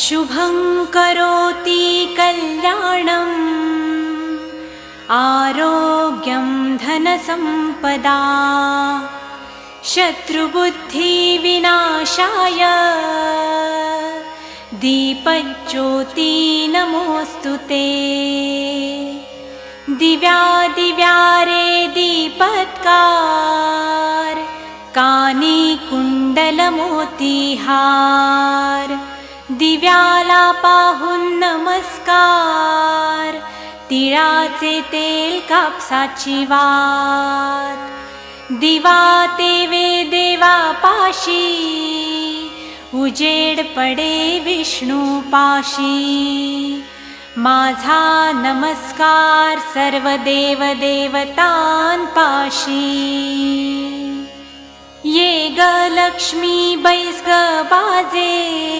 शुभं करोति कल्याणम् आरोग्यं धनसम्पदा शत्रुबुद्धिविनाशाय दीपज्योति नमोऽस्तु ते। दिव्या दिव्या रे दीपत्कार कानी कुंडलमोतीहार दिव्याला पाहून नमस्कार तिळाचे तेल कापसाची वात दिवा तेवे देवा पाशी उजेड पडे विष्णू पाशी माझा नमस्कार सर्व देव देवतांपाशी। ये ग लक्ष्मी बैस ग बाजे